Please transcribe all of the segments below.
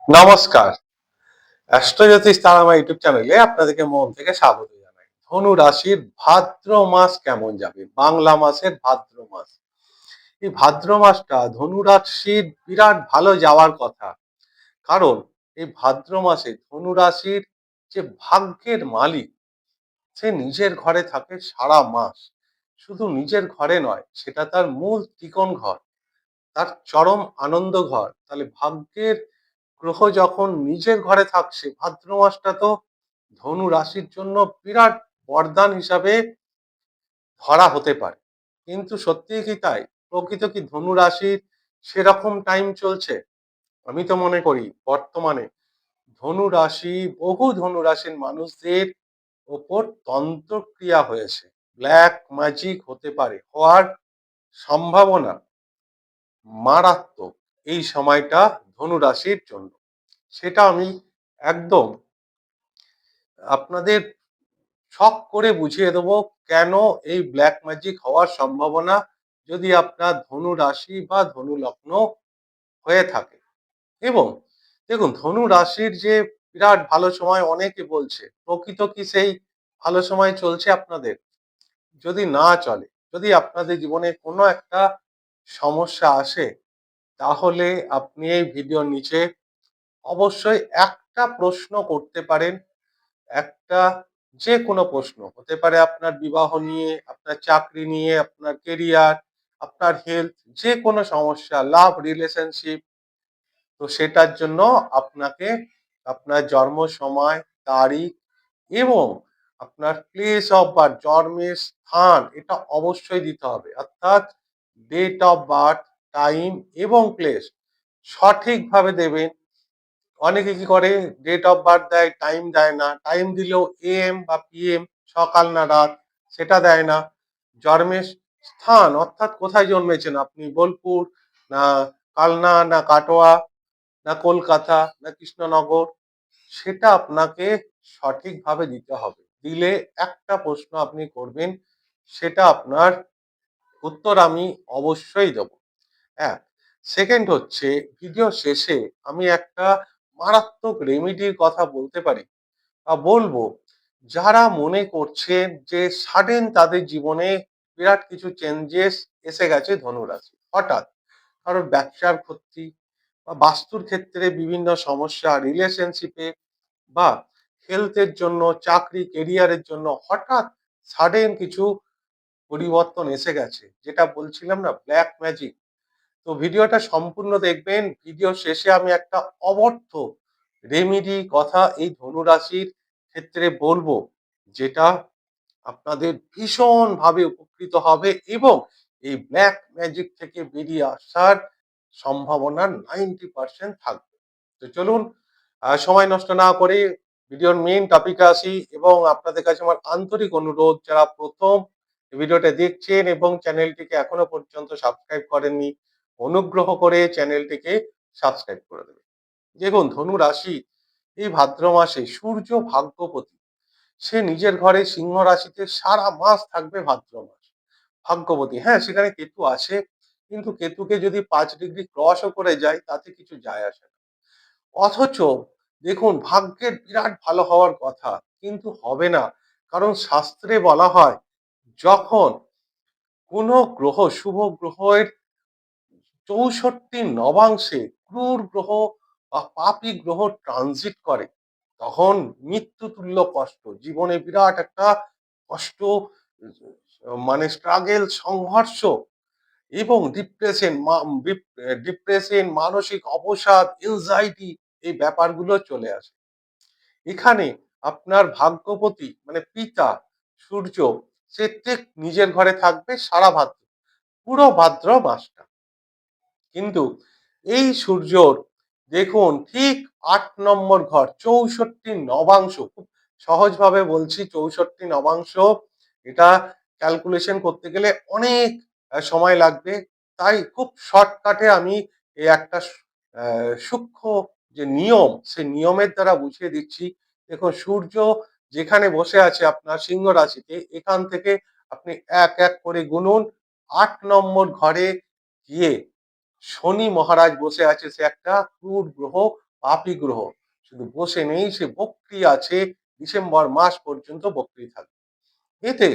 নমস্কার। অ্যাস্ট্রোজ্যোতিষ তারামা ইউটিউব চ্যানেলে আপনাদেরকে মন থেকে স্বাগত জানাই। ধনু রাশির ভাদ্র মাস কেমন যাবে? বাংলা মাসের ভাদ্র মাস। এই ভাদ্র মাসটা ধনু রাশির বিরাট ভালো যাওয়ার কথা। কারণ এই ভাদ্র মাসে ধনু রাশির যে ভাগ্যের মালিক, সে নিজের ঘরে থাকে সারা মাস। শুধু নিজের ঘরে নয়, সেটা তার মূল ত্রিকোণ ঘর, তার চরম আনন্দ ঘর। তাহলে ভাগ্যের গ্রহ যখন নিজের ঘরে থাকছে, ভাদ্র মাসটা তো ধনু রাশির জন্য বিরাট বরদান হিসাবে ধরা হতে পারে। কিন্তু সত্যিই কি তাই? প্রকৃত কি ধনু রাশির সেরকম টাইম চলছে? আমি তো মনে করি বর্তমানে ধনু রাশি, বহু ধনু রাশির মানুষদের ওপর তন্ত্রক্রিয়া হয়েছে। ব্ল্যাক ম্যাজিক হতে পারে, হওয়ার সম্ভাবনা মারাত্মক এই সময়টা ধনু রাশির জন্য। সেটা আমি একদম আপনাদের শখ করে বুঝিয়ে দেবো কেন এই ব্ল্যাক ম্যাজিক হওয়ার সম্ভাবনা, যদি আপনার ধনু রাশি বা ধনু লগ্ন হয়ে থাকে। এবং দেখুন, ধনু রাশির যে বিরাট ভালো সময় অনেকে বলছে, প্রকৃত কি সেই ভালো সময় চলছে আপনাদের? যদি না চলে, যদি আপনাদের জীবনে কোনো একটা সমস্যা আসে, তাহলে আপনি এই ভিডিওর নিচে অবশ্যই একটা প্রশ্ন করতে পারেন। একটা যে কোনো প্রশ্ন হতে পারে, আপনার বিবাহ নিয়ে, আপনার চাকরি নিয়ে, আপনার কেরিয়ার, আপনার হেলথ, যে কোনো সমস্যা, লাভ, রিলেশনশিপ। তো সেটার জন্য আপনাকে আপনার জন্ম সময়, তারিখ এবং আপনার প্লেস অফ বার্থ, জন্মের স্থান, এটা অবশ্যই দিতে হবে। অর্থাৎ ডেট অফ বার্থ, টাইম এবং প্লেস সঠিকভাবে দেবেন। অনেকে কি করে, ডেট অফ বার্থ দেয়, টাইম দেয় না। টাইম দিলেও এএম বা পিএম, সকাল না রাত, সেটা দেয় না। জন্মের স্থান অর্থাৎ কোথায় জন্মেছেন আপনি, বোলপুর না কালনা না কাটোয়া না কলকাতা না কৃষ্ণনগর, সেটা আপনাকে সঠিকভাবে দিতে হবে। দিলে একটা প্রশ্ন আপনি করবেন, সেটা আপনার উত্তর আমি অবশ্যই দেব। হ্যাঁ, সেকেন্ড হচ্ছে, ভিডিও শেষে আমি একটা মারাত্মক রেমিডির কথা বলতে পারি বা বলবো, যারা মনে করছেন যে সাডেন তাদের জীবনে বিরাট কিছু চেঞ্জেস এসে গেছে ধনুরাশি হঠাৎ, কারোর ব্যবসার ক্ষতি বা বাস্তুর ক্ষেত্রে বিভিন্ন সমস্যা, রিলেশনশিপে বা হেলথের জন্য, চাকরি কেরিয়ারের জন্য হঠাৎ সাডেন কিছু পরিবর্তন এসে গেছে, যেটা বলছিলাম না, ব্ল্যাক ম্যাজিক। তো ভিডিওটা সম্পূর্ণ দেখবেন। ভিডিও শেষে আমি একটা অবর্থ রেমিডি কথা এই ধনুরাশির ক্ষেত্রে বলবো, যেটা আপনাদের ভীষণভাবে উপকৃত হবে এবং এই ব্ল্যাক ম্যাজিক থেকে বেরিয়ে আসার সম্ভাবনা 90% থাকবে। তো চলুন, সময় নষ্ট না করে ভিডিওর মেইন টপিকে আসি। এবং আপনাদের কাছে আমার আন্তরিক অনুরোধ, যারা প্রথম ভিডিওটা দেখছেন এবং চ্যানেলটিকে এখনো পর্যন্ত সাবস্ক্রাইব করেননি, অনুগ্রহ করে চ্যানেলটিকে সাবস্ক্রাইব করে দেবেন। দেখুন, ধনু রাশি এই ভাদ্র মাসে সূর্য ভাগ্যপতি, সে নিজের ঘরে সিংহ রাশিতে সারা মাস থাকবে ভাদ্র মাস। ভাগ্যবতী, হ্যাঁ, সেখানে কেতু আছে, কিন্তু কেতুকে যদি 5 ডিগ্রি ক্রসও করে যায়, তাতে কিছু যায় আসে না। অথচ দেখুন, ভাগ্যের বিরাট ভালো হওয়ার কথা, কিন্তু হবে না। কারণ শাস্ত্রে বলা হয়, যখন কোন গ্রহ, শুভ গ্রহের 64 নবাংশে ক্রূর গ্রহ বা পাপী গ্রহ ট্রানজিট করে, তখন মৃত্যুতুল্য কষ্ট, জীবনে বিরাট একটা কষ্ট, মানে স্ট্রাগেল, সংঘর্ষ এবং ডিপ্রেশন, মানসিক অবসাদ, এনজাইটি, এই ব্যাপারগুলো চলে আসে। এখানে আপনার ভাগ্যপতি মানে পিতা সূর্য, সে ঠিক নিজের ঘরে থাকবে সারা ভাদ্র, পুরো ভাদ্র মাসটা। কিন্তু এই সূর্যর, দেখুন, ঠিক 8 নম্বর ঘর, 64 নবাংশ, খুব সহজভাবে বলছি, 64 নবাংশ, এটা ক্যালকুলেশন করতে গেলে অনেক সময় লাগবে। তাই খুব শর্টকাটে আমি এই একটা সূক্ষ্ম যে নিয়ম, সে নিয়মের দ্বারা বুঝিয়ে দিচ্ছি। দেখুন, সূর্য যেখানে বসে আছে আপনার সিংহ রাশিতে, এখান থেকে আপনি এক এক করে গুনুন। 8 নম্বর ঘরে গিয়ে শনি মহারাজ বসে আছে, সে একটা ক্রূর গ্রহ, পাপী গ্রহ শুধু বসে নেই, সে বক্রি আছে, ডিসেম্বর মাস পর্যন্ত বক্রি থাকবে। এতে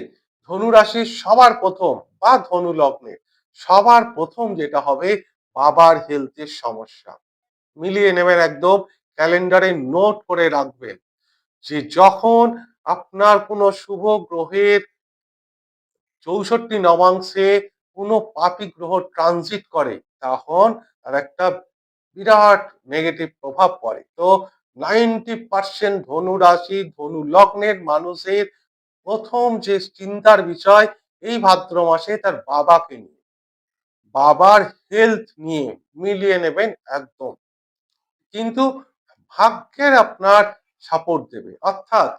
ধনু রাশির সবার প্রথম বা ধনু লগ্নের সবার প্রথম যেটা হবে, বাবার হেলথের সমস্যা। মিলিয়ে নেবেন, একদম ক্যালেন্ডারে নোট করে রাখবেন যে যখন আপনার কোনো শুভ গ্রহের 64 নবাংশে কোনো পাপী গ্রহ ট্রানজিট করে, তখন তার একটা বিরাট নেগেটিভ প্রভাব পড়ে। তো 90% ধনু রাশি ধনু লগ্নের মানুষের প্রথম যে চিন্তার বিষয় এই ভাদ্র মাসে তার বাবাকে নিয়ে, বাবার হেলথ নিয়ে মিলিয়ে নেবেন একদম। কিন্তু ভাগ্যের আপনার সাপোর্ট দেবে, অর্থাৎ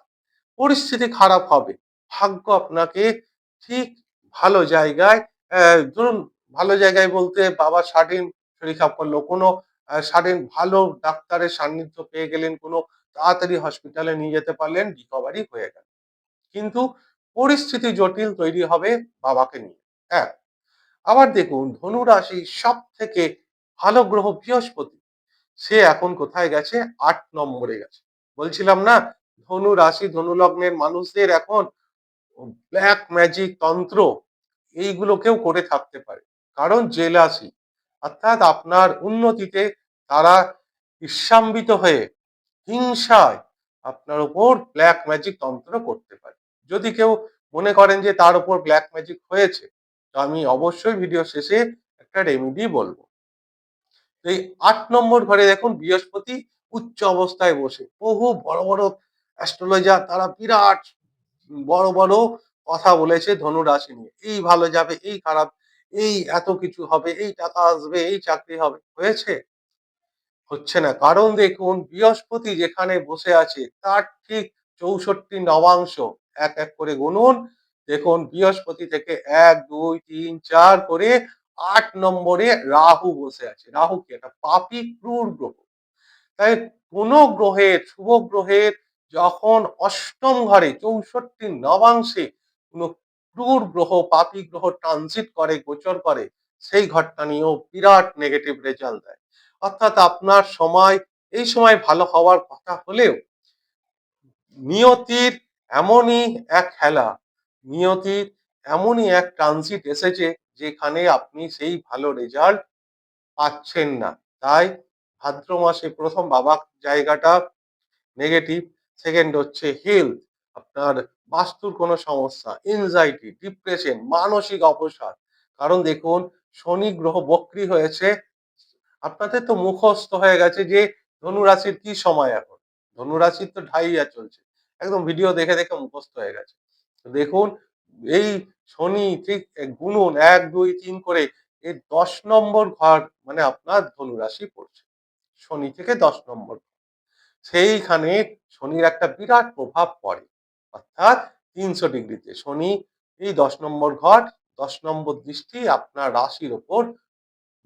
পরিস্থিতি খারাপ হবে, ভাগ্য আপনাকে ঠিক ভালো জায়গায়, ধরুন ভালো জায়গায় বলতে বাবা সাডেন শরীর খারাপ করলো, কোনো সাডেন ভালো ডাক্তারের সান্নিধ্য পেয়ে গেলেন, কোনো তাড়াতাড়ি হসপিটালে নিয়ে যেতে পারলেন, রিকভারি হয়ে গেল। কিন্তু পরিস্থিতি জটিল তৈরি হবে বাবাকে নিয়ে। এক, আবার দেখুন ধনু রাশি সব থেকে ভালো গ্রহ বৃহস্পতি, সে এখন কোথায় গেছে? 8 নম্বরে গেছে। বলছিলাম না, ধনু রাশি ধনু লগ্নের মানুষদের এখন ব্ল্যাক ম্যাজিক তন্ত্র এইগুলোকেও করে থাকতে পারে, কারণ জেলাসি, অর্থাৎ আপনার উন্নতিতে তারা ঈর্ষান্বিত হয়ে হিংসায় আপনার উপর ব্ল্যাক ম্যাজিক তন্ত্র করতে পারে। যদি কেউ মনে করেন যে তার উপর ব্ল্যাক ম্যাজিক হয়েছে, তো আমি অবশ্যই ভিডিও শেষে একটা রেমেডি বলবো। এই 8 নম্বর ঘরে দেখুন বৃহস্পতি উচ্চ অবস্থায় বসে, বহু বড় বড় অ্যাস্ট্রোলজার তারা বিরাট বড় বড় কথা বলেছে ধনু রাশি নিয়ে, এই ভালো যাবে, এই খারাপ, এই এত কিছু হবে, এই টাকা আসবে, এই চাকরি হবে। হয়েছে? হচ্ছে না, কারণ দেখুন বৃহস্পতি যেখানে বসে আছে তার ঠিক 64 নবাংশ, এক এক করে গুনুন, দেখুন বৃহস্পতি থেকে 1 2 3 4 করে 8 নম্বরে রাহু বসে আছে। রাহু কি? একটা পাপী ক্রূর গ্রহ। তাই কোন গ্রহের, শুভ গ্রহের যখন অষ্টম ঘরে 64 নবাংশে কোন ক্রূর গ্রহ, পাপী গ্রহ ট্রানজিট করে, গোচর করে, সেই ঘরটা নিয়েও বিরাট নেগেটিভ রেজাল্ট দেয়। অর্থাৎ আপনার সময়, এই সময় ভালো হওয়ার কথা হলেও নিয়তির এমনই এক খেলা, নিয়তির এমনই এক ট্রানজিট এসেছে যেখানে আপনি সেই ভালো রেজাল্ট পাচ্ছেন না। তাই ভাদ্র মাসে প্রথম বাবা জায়গাটা নেগেটিভ, সেকেন্ড হচ্ছে হেলথ, আপনার বাস্তুর কোনো সমস্যা, এনজাইটি, ডিপ্রেশন, মানসিক অবসাদ। কারণ দেখুন শনি গ্রহ বক্রী হয়েছে, আপনাদের তো মুখস্থ হয়ে গেছে যে ধনু রাশির কি সময় এখন, ধনু রাশির তো ঢাইয়া চলছে, একদম ভিডিও দেখে দেখে মুখস্থ হয়ে গেছে। তো দেখুন এই শনি ঠিক গুনুন 1 2 3 করে এই 10 নম্বর ঘর মানে আপনার ধনু রাশি পড়ছে, শনি থেকে 10 নম্বর, সেইখানে শনির একটা বিরাট প্রভাব পড়ে। অর্থাৎ 300 ডিগ্রিতে শনি এই 10 নম্বর ঘর, 10 নম্বর দৃষ্টি আপনার রাশির ওপর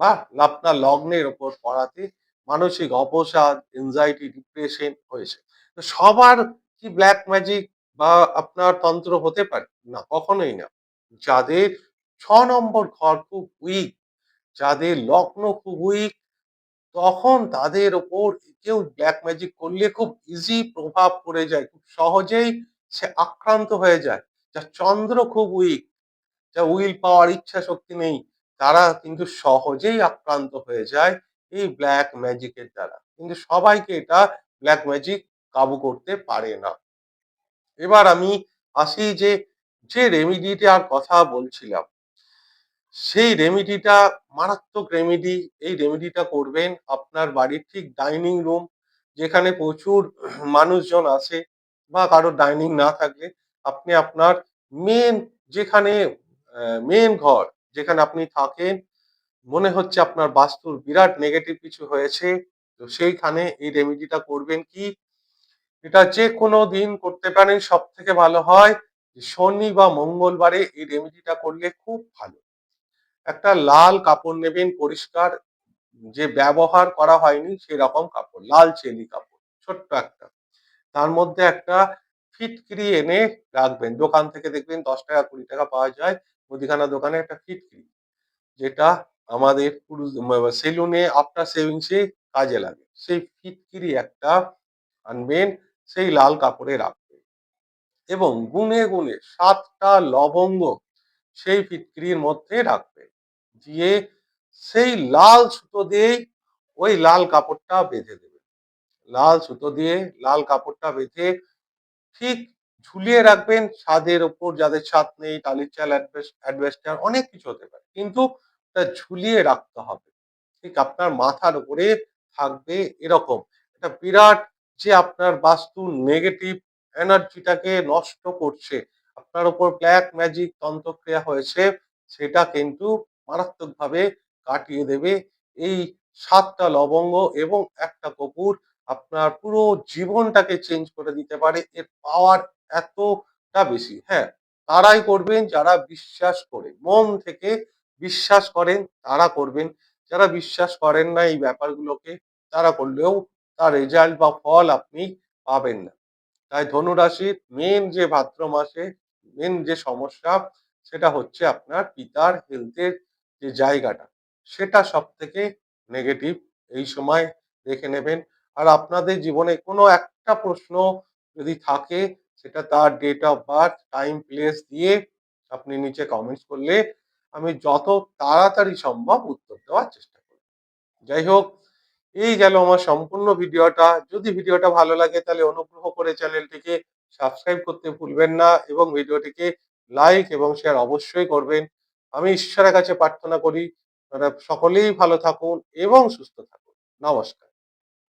বা আপনার লগ্নের ওপর পড়াতে মানসিক অবসাদ, এনজাইটি, ডিপ্রেশন হয়েছে। তো সবার কি ব্ল্যাক ম্যাজিক বা আপনার তন্ত্র হতে পারে? না, কখনোই না। যাদের 6 নম্বর ঘর খুব উইক, যাদের লগ্ন খুব উইক, তখন তাদের ওপর কেউ ব্ল্যাক ম্যাজিক করলে খুব ইজি প্রভাব পড়ে যায়, খুব সহজেই সে আক্রান্ত হয়ে যায়। যার চন্দ্র খুব উইক, যা উইল পাওয়ার, ইচ্ছা শক্তি নেই, তারা কিন্তু সহজেই আক্রান্ত হয়ে যায় এই ব্ল্যাক ম্যাজিকের দ্বারা। কিন্তু সবাইকে এটা ব্ল্যাক ম্যাজিক কাবু করতে পারে না। এবার আমি আসি যে, যে রেমিডিটার কথা বলছিলাম, সেই রেমিডিটা মারাত্মক রেমিডি। এই রেমিডিটা করবেন আপনার বাড়ির ঠিক ডাইনিং রুম, যেখানে প্রচুর মানুষজন আছে, বা কারো ডাইনিং না থাকলে আপনি আপনার মেন, যেখানে মেন ঘর যেখানে আপনি থাকেন, মনে হচ্ছে আপনার বাস্তুর বিরাট নেগেটিভ কিছু হয়েছে, তো সেইখানে এই রেমিডিটা করবেন। কি, এটা যে কোনো দিন করতে পারেন, সব থেকে ভালো হয় শনি বা মঙ্গলবারে এই রেমিডিটা করলে খুব ভালো। একটা লাল কাপড় নেবেন পরিষ্কার, যে ব্যবহার করা হয়নি সেরকম কাপড়, লাল চেলি কাপড় ছোট্ট একটা, তার মধ্যে একটা ফিটকিরি এনে রাখবেন। দোকান থেকে দেখবেন 10 টাকা 20 টাকা পাওয়া যায়, মুদিখানা দোকানে একটা ফিটকিরি, যেটা আমাদের পুরুষ সেলুনে আফটার সেভিংসে কাজে লাগে। সেই ফিটকিরি একটা আনবেন, সেই লাল কাপড়ে রাখবেন এবং গুনে গুনে ৭টা লবঙ্গ সেই ফিটকিরির মধ্যে রাখবেন। দিয়ে সেই লাল সুতো দিয়েই ওই লাল কাপড়টা বেঁধে দেবেন। লাল সুতো দিয়ে লাল কাপড়টা বেঁধে ঠিক ঝুলিয়ে রাখবেন ছাদের ওপর, যাদের ছাদ নেই, টালির চাল, অ্যাডবেস্টার অনেক কিছু হতে পারে। কিন্তু তা ঝুলিয়ে রাখতে হবে। ঠিক আপনার মাথার উপরে থাকবে এরকম। একটা বিরাট যে আপনার বাস্তুর নেগেটিভ এনার্জিটাকে নষ্ট করছে, আপনার উপর ব্ল্যাক ম্যাজিক তন্ত্রক্রিয়া হয়েছে, সেটা কিন্তু মারাত্মকভাবে কাটিয়ে দেবে এই ৭টা লবঙ্গ এবং একটা কপুর। আপনার পুরো জীবনটাকে চেঞ্জ করে দিতে পারে। এর পাওয়ার এতটা বেশি। হ্যাঁ, তারাই করবেন যারা বিশ্বাস করে, মন থেকে বিশ্বাস করেন তারা করবেন। যারা বিশ্বাস করেন না এই ব্যাপারগুলোকে, তারা করলেও তার রেজাল্ট বা ফল আপনি পাবেন না। তাই ধনু রাশির মেন যে ভাদ্র মাসে মেন যে সমস্যা, সেটা হচ্ছে আপনার পিতার হেলথের যে জায়গাটা, সেটা সব থেকে নেগেটিভ এই সময় দেখে নেবেন। আর আপনাদের জীবনে কোনো একটা প্রশ্ন যদি থাকে, সেটা তার date of birth, time, place দিয়ে আপনি নিচে কমেন্টস করলে আমি যত তাড়াতাড়ি সম্ভব উত্তর দেওয়ার চেষ্টা করব। যাই হোক, এই গেল আমার সম্পূর্ণ ভিডিওটা। যদি ভিডিওটা ভালো লাগে তাহলে অনুগ্রহ করে চ্যানেলটিকে সাবস্ক্রাইব করতে ভুলবেন না এবং ভিডিওটিকে লাইক এবং শেয়ার অবশ্যই করবেন। আমি ঈশ্বরের কাছে প্রার্থনা করি আপনারা সকলেই ভালো থাকুন এবং সুস্থ থাকুন। নমস্কার।